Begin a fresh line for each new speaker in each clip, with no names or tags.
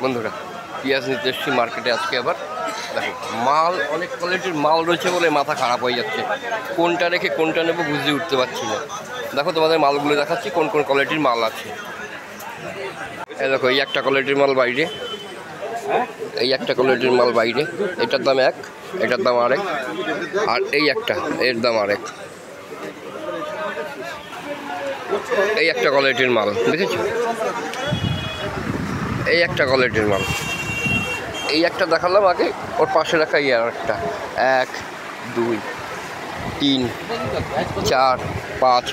বন্ধুরা পেঁয়াজ নিতে এসেছি মার্কেটে আজকে। আবার দেখো মাল অনেক কোয়ালিটির মাল রয়েছে বলে মাথা খারাপ হয়ে যাচ্ছে, কোনটা রেখে কোনটা নেবো বুঝে উঠতে পারছি না। দেখো তোমাদের মালগুলো দেখাচ্ছি কোন কোন কোয়ালিটির মাল আছে। এই দেখো এই একটা কোয়ালিটির মাল বাইরে, এই একটা কোয়ালিটির মাল বাইরে, এটার দাম এক, এটার দাম আরেক, আর এই একটা এর দাম আরেক। এই একটা কোয়ালিটির মাল দেখেছো, এই একটা কোয়ালিটির মাল, এই একটা দেখালাম আগে, ওর পাশে রাখা এই আর একটা। 1 2 3 4 5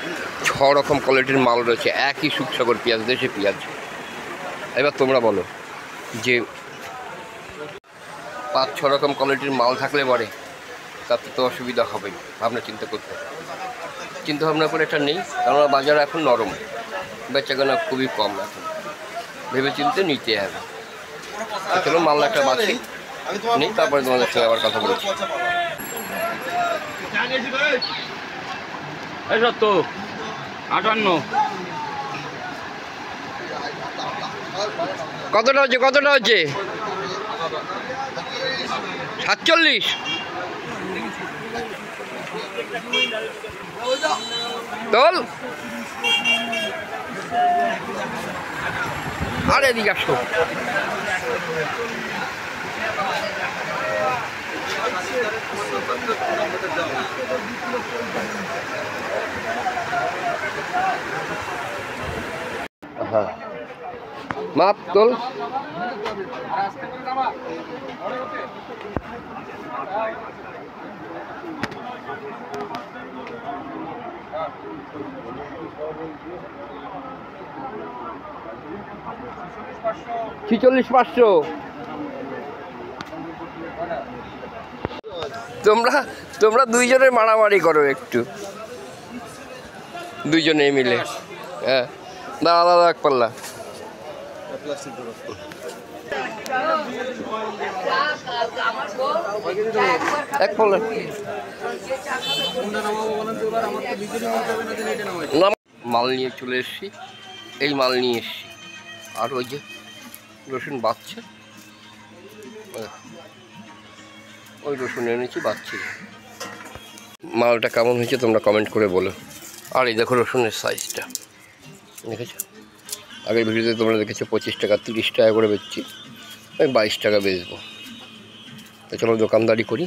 6 রকম কোয়ালিটির মাল রয়েছে, একই সুখসাগর পেঁয়াজ, দেশি পেঁয়াজ। এবার তোমরা বলো যে 5-6 রকম কোয়ালিটির মাল থাকলে পরে তাতে তো অসুবিধা হবেই, ভাবনা চিন্তা করতে। চিন্তা ভাবনা করে এটা নেই, কেননা বাজার এখন নরম, বেচাকেনা খুবই কম, এখন ভেবে চিন্তে নিতে হবে। চলো মাল একটা বাছি নেই, তারপরে তোমাদের সঙ্গে আবার কথা বলছি। কতটা হচ্ছে, কতটা হচ্ছে? 47। তোল আর এদিকে আসো। হ্যাঁ মাপ তোল। $46,500। তোমরা দুইজনে মারামারি করো একটু, দুইজনে মিলে। হ্যাঁ দাদা দাদা এক পাল্লা। এক পাল্লা মাল নিয়ে চলে এসছি, এই মাল নিয়ে এসছি। আর ওই যে রসুন বাচ্চা, ওই রসুন এনেছি বাচ্চি। মালটা কেমন হয়েছে তোমরা কমেন্ট করে বলো। আর এই দেখো রসুনের সাইজটা দেখেছো, আগের ভিডিওতে তোমরা দেখেছো 25 টাকা 30 টাকা করে বেচছি, আমি 22 টাকা বেচবো। তো চলো দোকানদারি করি।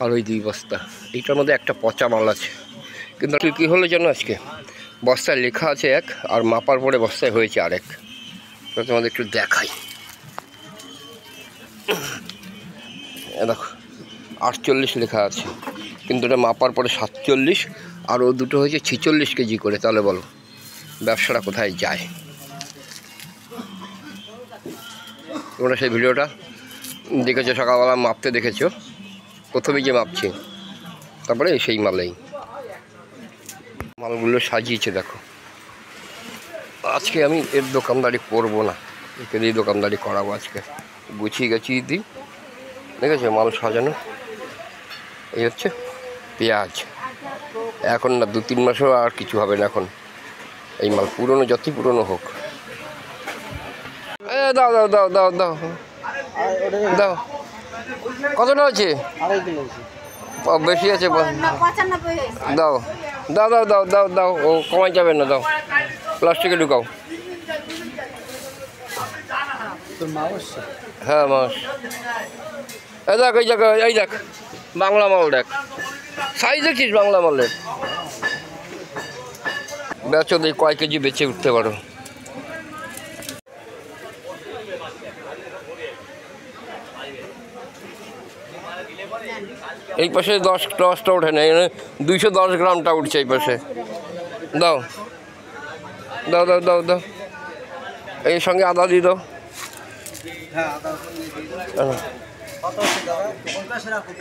আর ওই 2 বস্তা, এইটার মধ্যে একটা পচা মাল আছে, কিন্তু কী হলো জানো, আজকে বস্তায় লেখা আছে 1 আর মাপার পরে বস্তায় হয়েছে আরেক। তো তোমাদের একটু দেখাই। দেখো 48 লেখা আছে, কিন্তু এটা মাপার পরে 47, আর ও দুটো হয়েছে 46 কেজি করে। তাহলে বলো ব্যবসাটা কোথায় যায়? তোমরা সেই ভিডিওটা দেখেছো, সকালবেলা মাপতে দেখেছো, প্রথমেই যে মাপছি, তারপরে সেই মালেই মালগুলো সাজিয়েছে। দেখো আজকে আমি এর দোকানদারি করবো না, একে দিয়ে দোকানদারি করাবো আজকে, গুছিয়ে গেছিয়ে দিই। দেখেছো মাল সাজানো। এই হচ্ছে পেঁয়াজ, এখন না 2-3 মাসও আর কিছু হবে না এখন, এই মাল পুরনো, যতই পুরনো হোক। দাও দাও দাও দাও দাও দাও। কতটা আছে? বেশি আছে, দাও দাও দাও দাও দাও দাও, ও কমাই যাবে না, দাও প্লাস্টিকে ঢুকাও। হ্যাঁ মাস। এই দেখ, এই জায়গা, এই দেখ বাংলা মাল, দেখ সাইজ দেখিস বাংলা মালের। বেচো দেখ কয় কেজি বেচে উঠতে পারো। এই পাশে 10টা ওঠে না, 210 গ্রামটা উঠছে এই পাশে। দাও দাও দাও দাও দাও, এই সঙ্গে আদা দিয়ে দাও।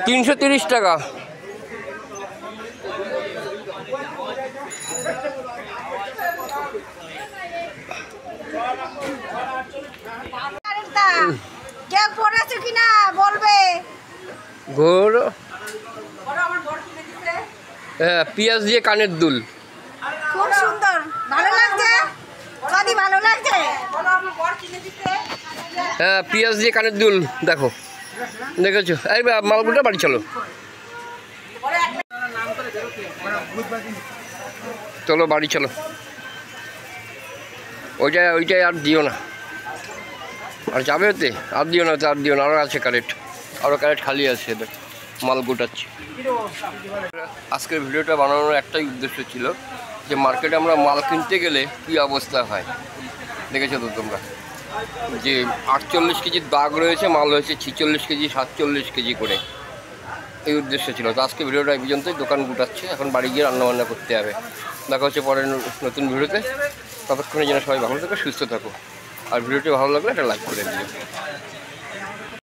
330 টাকা।
কেউ পড়েছে কিনা বলবে।
ঘোর হ্যাঁ, পেঁয়াজ দিয়ে কানের দুল,
খুব সুন্দর, ভালো লাগছে। যদি ভালো লাগছে বলো, আমার বর কিনে দিতে।
হ্যাঁ পেঁয়াজ দিয়ে কানের দুল দেখো, দেখেছো? এই মালগুলো বাড়ি চলো, চলো বাড়ি চলো। ওইটাই আর দিও না, আর যাবে ওতে আর দিও না, ওতে আর দিও না, আরও আছে ক্যারেট, আরও ক্যারেট খালি আছে, এদের মাল গোটাচ্ছি। আজকের ভিডিওটা বানানোর একটাই উদ্দেশ্য ছিল যে মার্কেটে আমরা মাল কিনতে গেলে কী অবস্থা হয়, দেখেছো তো তোমরা, যে 48 কেজির দাগ রয়েছে, মাল হয়েছে 46 কেজি 47 কেজি করে, এই উদ্দেশ্য ছিল। তো আজকে ভিডিওটা এই পর্যন্তই, দোকান গুটাচ্ছে, এখন বাড়ি গিয়ে রান্নাবান্না করতে হবে। দেখা হচ্ছে পরে নতুন ভিডিওতে, ততক্ষণে যেন সবাই ভালো থাকো, সুস্থ থাকো, আর ভিডিওটি ভালো লাগলে একটা লাইক করে দিও।